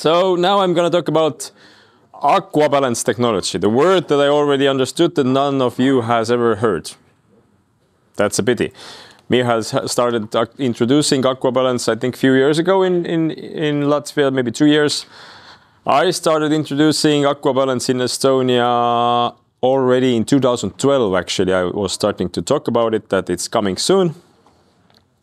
So now I'm going to talk about AquaBalance technology, the word that I already understood that none of you has ever heard. That's a pity. Mir has started introducing AquaBalance, I think, a few years ago in Latvia, maybe 2 years. I started introducing AquaBalance in Estonia already in 2012, actually. I was starting to talk about it, that it's coming soon.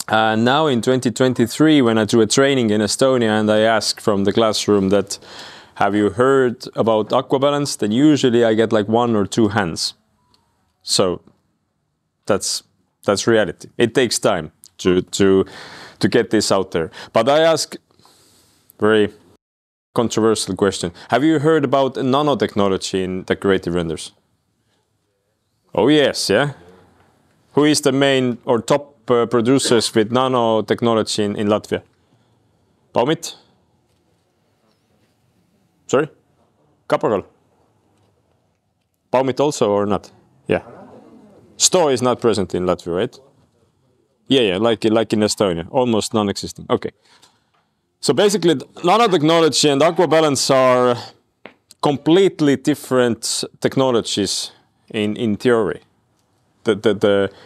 And now in 2023, when I do a training in Estonia and I ask from the classroom that, have you heard about AquaBalance? Then usually I get like 1 or 2 hands. So that's reality. It takes time to get this out there. But I ask very controversial question. Have you heard about nanotechnology in decorative renders? Oh yes, yeah. Who is the main or top producers with nanotechnology in Latvia? Paumit? Sorry? Caporal? Paumit also or not? Yeah. Sto is not present in Latvia, right? Yeah, like in Estonia, almost non-existing. Okay. So basically, nanotechnology and AquaBalance are completely different technologies in theory.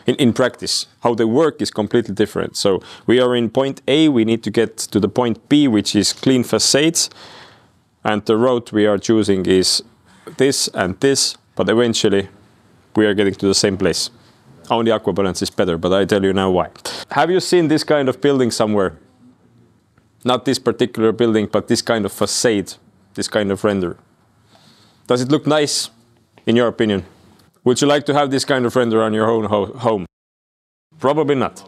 In practice, how they work is completely different. So we are in point A, we need to get to the point B, which is clean facades. And the road we are choosing is this and this, but eventually we are getting to the same place. Only AquaBalance is better, but I tell you now why. Have you seen this kind of building somewhere? Not this particular building, but this kind of facade, this kind of render. Does it look nice, in your opinion? Would you like to have this kind of render on your own home? Probably not.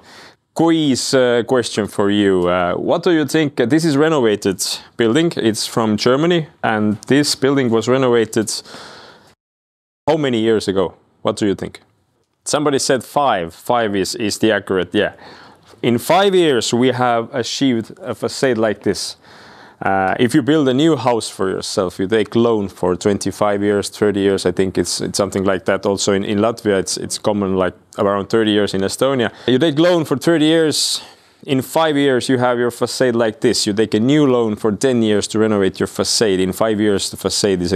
Quiz question for you. What do you think? This is renovated building. It's from Germany, and this building was renovated how many years ago? What do you think? Somebody said 5. 5 is the accurate, yeah. In 5 years, we have achieved a facade like this. If you build a new house for yourself, you take loan for 25 years, 30 years. I think it's something like that. Also in Latvia, it's common, like around 30 years in Estonia. You take loan for 30 years. In 5 years, you have your facade like this. You take a new loan for 10 years to renovate your facade. In 5 years, the facade is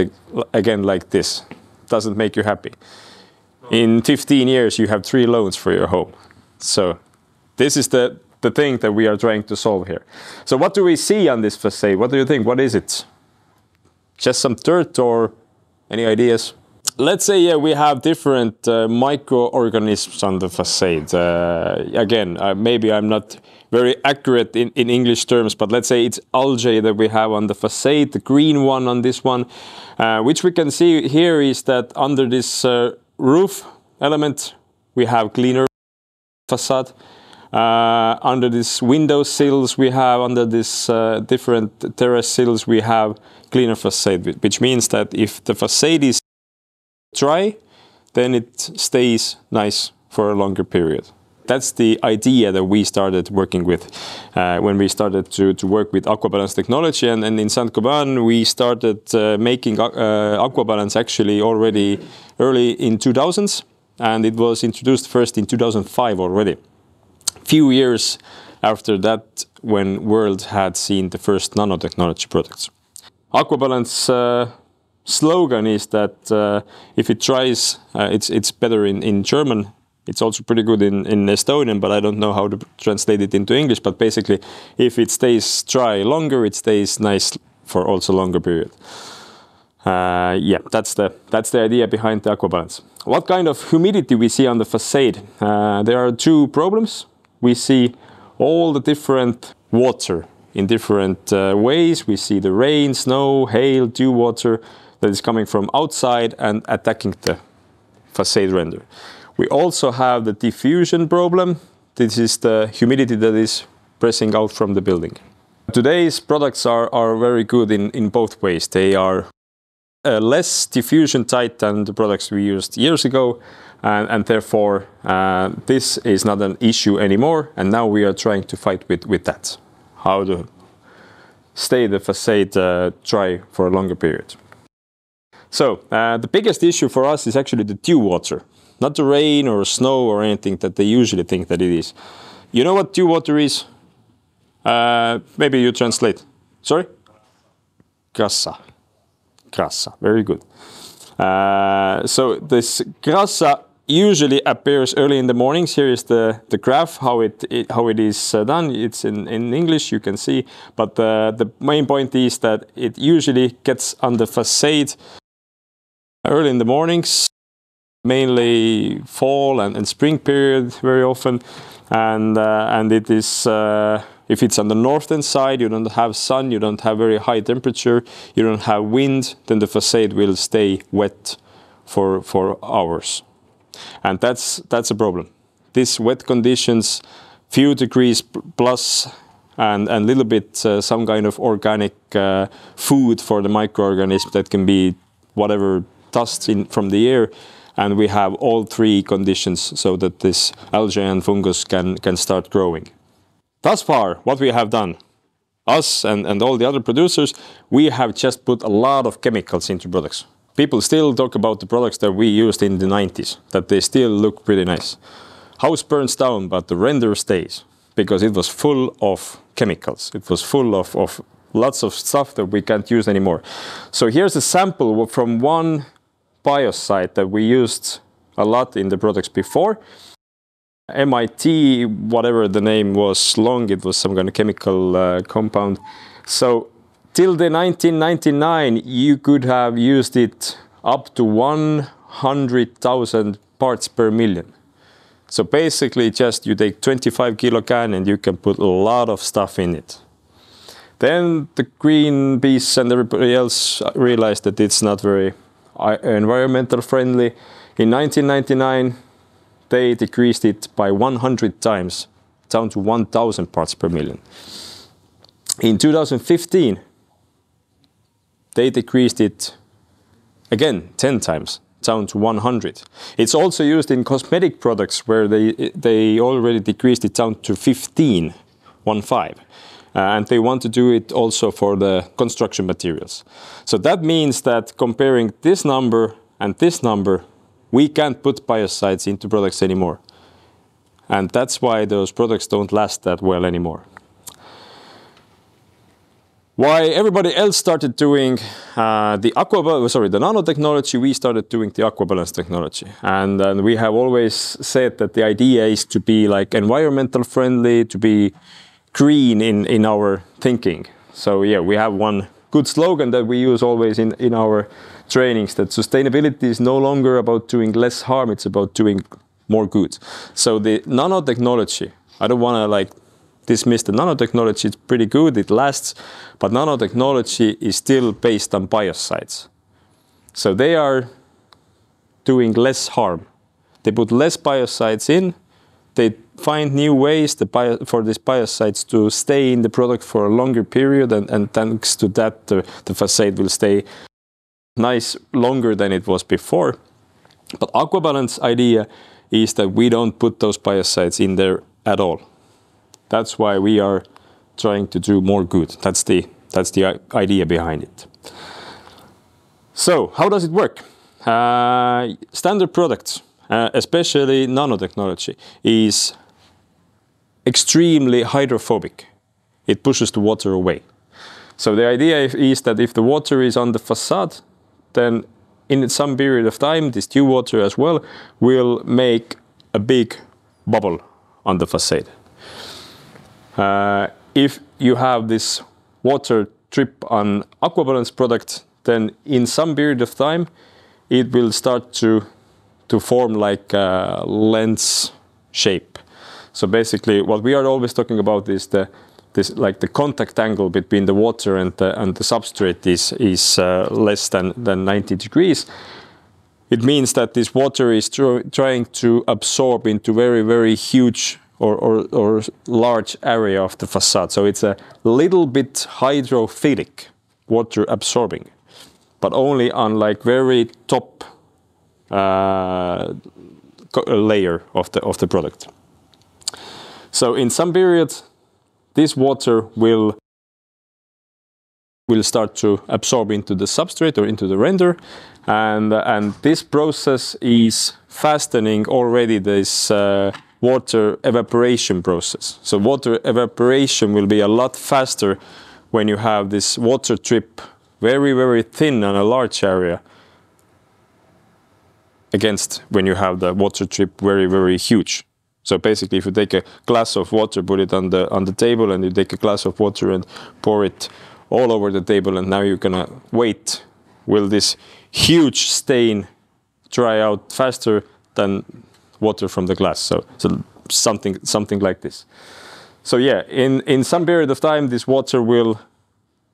again like this. Doesn't make you happy. In 15 years, you have 3 loans for your home. So this is the thing that we are trying to solve here. So what do we see on this facade? What do you think? What is it? Just some dirt or any ideas? Let's say, yeah, we have different microorganisms on the facade. Again, maybe I'm not very accurate in English terms, but let's say it's algae that we have on the facade, the green one on this one. Which we can see here is that under this roof element, we have cleaner facade. Under these window sills we have, under this different terrace sills we have cleaner facade, which means that if the facade is dry, then it stays nice for a longer period. That's the idea that we started working with when we started to work with AquaBalance technology. And in Saint-Gobain, we started making AquaBalance actually already early in 2000s. And it was introduced first in 2005 already. Few years after that, when world had seen the first nanotechnology products. AquaBalance slogan is that if it dries, it's better in German. It's also pretty good in Estonian, but I don't know how to translate it into English. But basically, if it stays dry longer, it stays nice for also longer period. Yeah, that's the idea behind the AquaBalance. What kind of humidity we see on the facade? There are 2 problems. We see all the different water in different ways. We see the rain, snow, hail, dew water that is coming from outside and attacking the facade render. We also have the diffusion problem. This is the humidity that is pressing out from the building. Today's products are very good in both ways. They are less diffusion tight than the products we used years ago. And therefore, this is not an issue anymore. And now we are trying to fight with that. How to stay the facade dry for a longer period. So the biggest issue for us is actually the dew water. Not the rain or snow or anything that they usually think that it is. You know what dew water is? Maybe you translate. Sorry? krassa. Krassa, very good. So this krassa usually appears early in the mornings. Here is the graph, how it is done. It's in English, you can see. But the main point is that it usually gets on the facade early in the mornings, mainly fall and spring period very often. And it is, if it's on the northern side, you don't have sun, you don't have very high temperature, you don't have wind, then the facade will stay wet for hours. And that's a problem. These wet conditions, few degrees plus, and a little bit some kind of organic food for the microorganisms that can be whatever dust from the air. And we have all three conditions so that this algae and fungus can start growing. Thus far, what we have done, us and all the other producers, we have just put a lot of chemicals into products. People still talk about the products that we used in the 90s, that they still look pretty nice. House burns down, but the render stays, because it was full of chemicals. It was full of lots of stuff that we can't use anymore. So here's a sample from one biocide that we used a lot in the products before. MIT, whatever the name was long, it was some kind of chemical compound. So till the 1999, you could have used it up to 100,000 parts per million. So basically just you take 25 kilo can and you can put a lot of stuff in it. Then the Greenpeace and everybody else realized that it's not very environmental friendly. In 1999, they decreased it by 100 times, down to 1,000 parts per million. In 2015, they decreased it again 10 times, down to 100. It's also used in cosmetic products where they already decreased it down to 15, 1.5. And they want to do it also for the construction materials. So that means that comparing this number and this number, we can't put biocides into products anymore. And that's why those products don't last that well anymore. Why everybody else started doing the nanotechnology, we started doing the AquaBalance technology. And we have always said that the idea is to be like environmental friendly, to be green in our thinking. So yeah, we have one good slogan that we use always in our trainings, that sustainability is no longer about doing less harm, it's about doing more good. So the nanotechnology, I don't want to dismiss the nanotechnology, it's pretty good, it lasts, but nanotechnology is still based on biocides. So they are doing less harm. They put less biocides in, they find new ways for these biocides to stay in the product for a longer period, and thanks to that the facade will stay nice longer than it was before. But AquaBalance idea is that we don't put those biocides in there at all. That's why we are trying to do more good. That's the idea behind it. So how does it work? Standard products, especially nanotechnology, is extremely hydrophobic. It pushes the water away. So the idea is that if the water is on the facade, then in some period of time, this dew water as well will make a big bubble on the facade. If you have this water drip on AquaBalance product, then in some period of time, it will start to form like a lens shape. So basically, what we are always talking about is the contact angle between the water and the substrate is less than 90 degrees. It means that this water is trying to absorb into very, very huge or large area of the facade. So it's a little bit hydrophilic, water absorbing, but only on very top layer of the product. So in some period, this water will start to absorb into the substrate or into the render, and this process is fastening already this water evaporation process. So water evaporation will be a lot faster when you have this water drip very, very thin on a large area against when you have the water drip very, very huge. So basically, if you take a glass of water, put it on the table, and you take a glass of water and pour it all over the table, and now you're gonna wait, will this huge stain dry out faster than water from the glass? So something like this. So yeah, in some period of time, this water will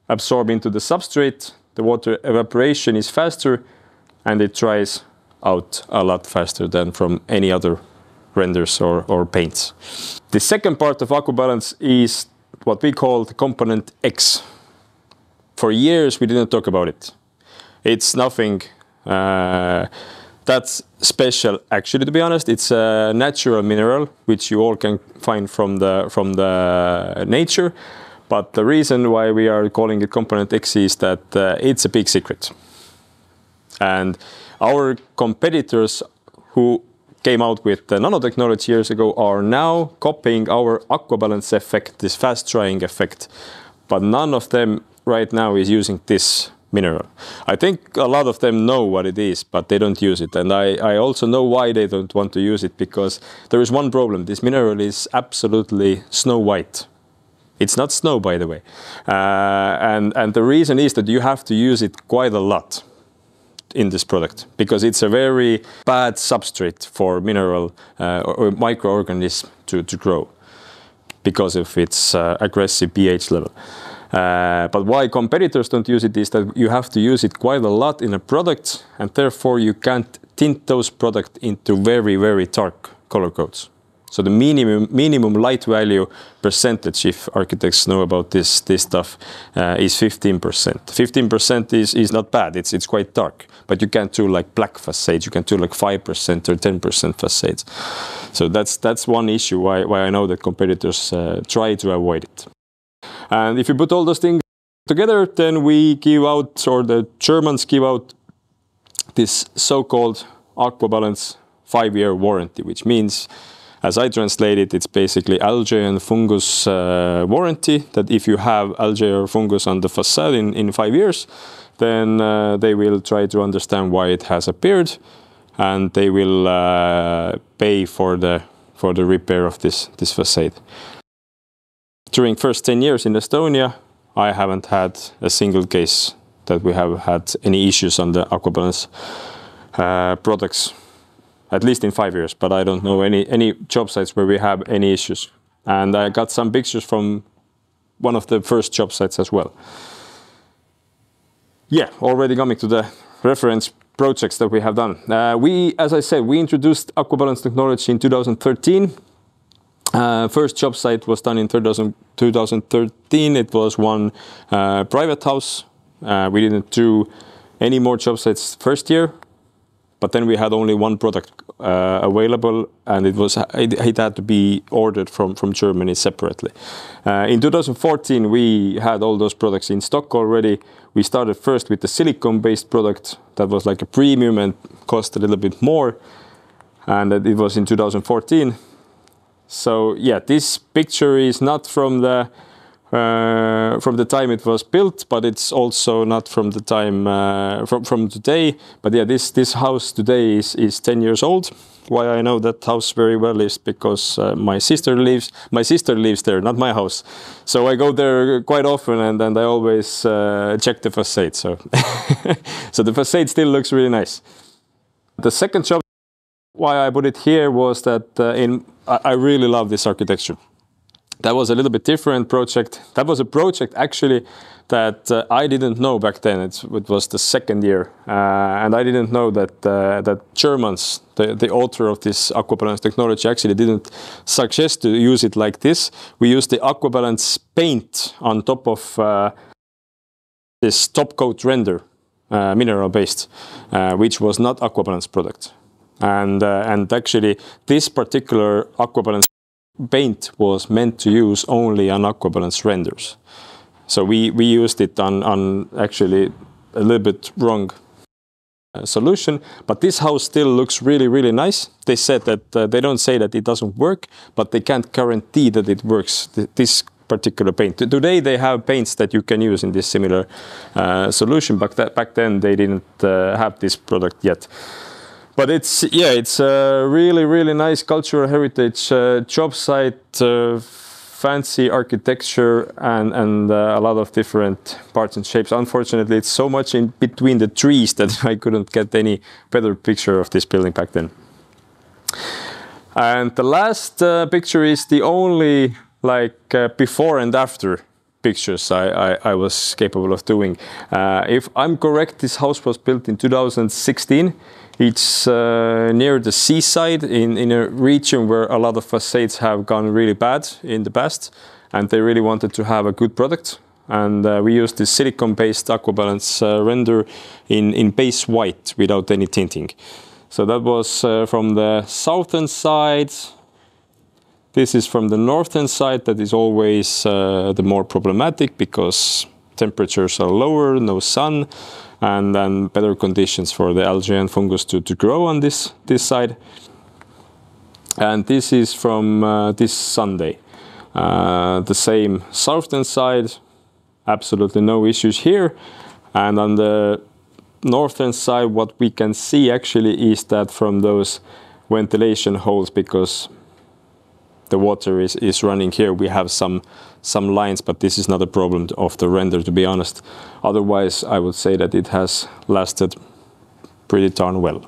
absorb into the substrate. The water evaporation is faster, and it dries out a lot faster than from any other renders or paints. The second part of AquaBalance is what we call the component X. For years, we didn't talk about it. It's nothing that's special, actually, to be honest. It's a natural mineral, which you all can find from the nature. But the reason why we are calling it component X is that it's a big secret. And our competitors who came out with the nanotechnology years ago are now copying our AquaBalance effect, this fast drying effect. But none of them right now is using this mineral. I think a lot of them know what it is, but they don't use it. And I also know why they don't want to use it, because there is one problem. This mineral is absolutely snow white. It's not snow, by the way. And the reason is that you have to use it quite a lot in this product, because it's a very bad substrate for mineral or microorganism to grow because of its aggressive pH level. But why competitors don't use it is that you have to use it quite a lot in a product, and therefore you can't tint those products into very, very dark color codes. So the minimum light value percentage, if architects know about this stuff, is 15%. 15% is not bad. It's quite dark, but you can't do like black facades. You can do like 5% or 10% facades. So that's one issue why I know that competitors try to avoid it. And if you put all those things together, then we give out, or the Germans give out, this so-called AquaBalance 5-year warranty, which means, as I translate it, it's basically algae and fungus warranty, that if you have algae or fungus on the facade in 5 years, then they will try to understand why it has appeared, and they will pay for the repair of this facade. During first 10 years in Estonia, I haven't had a single case that we have had any issues on the AquaBalance products. At least in 5 years, but I don't know any job sites where we have any issues. And I got some pictures from one of the first job sites as well. Yeah, already coming to the reference projects that we have done. As I said, we introduced AquaBalance technology in 2013. First job site was done in 2013. It was one private house. We didn't do any more job sites first year. But then we had only one product available, and it had to be ordered from Germany separately. In 2014, we had all those products in stock already. We started first with the silicone-based product that was like a premium and cost a little bit more, and it was in 2014. So yeah, this picture is not from the time it was built, but it's also not from the time from today. But yeah, this house today is 10 years old. Why I know that house very well is because my sister lives there, not my house. So I go there quite often, and I always check the facade. So so the facade still looks really nice. The second job why I put it here was that I really love this architecture. That was a little bit different project. That was a project actually that I didn't know back then. It was the second year, and I didn't know that Germans, the author of this AquaBalance technology, actually didn't suggest to use it like this. We used the AquaBalance paint on top of this top coat render, mineral based, which was not AquaBalance product, and actually this particular AquaBalance paint was meant to use only on AquaBalance renders. So we used it on actually a little bit wrong solution, but this house still looks really, really nice. They said that they don't say that it doesn't work, but they can't guarantee that it works. This particular paint. Today they have paints that you can use in this similar solution, but back then they didn't have this product yet. But it's a really nice cultural heritage job site, fancy architecture and a lot of different parts and shapes. Unfortunately, it's so much in between the trees that I couldn't get any better picture of this building back then. And the last picture is the only before and after pictures I was capable of doing. If I'm correct, this house was built in 2016. It's near the seaside in a region where a lot of facades have gone really bad in the past, and they really wanted to have a good product. And we used this silicone-based AquaBalance render in base white without any tinting. So that was from the southern side. This is from the northern side. That is always the more problematic because temperatures are lower, no sun, and then better conditions for the algae and fungus to grow on this side. And this is from this Sunday. The same southern side, absolutely no issues here. And on the northern side, what we can see actually is that from those ventilation holes, because the water is running here, we have some lines, but this is not a problem of the render, to be honest. Otherwise, I would say that it has lasted pretty darn well.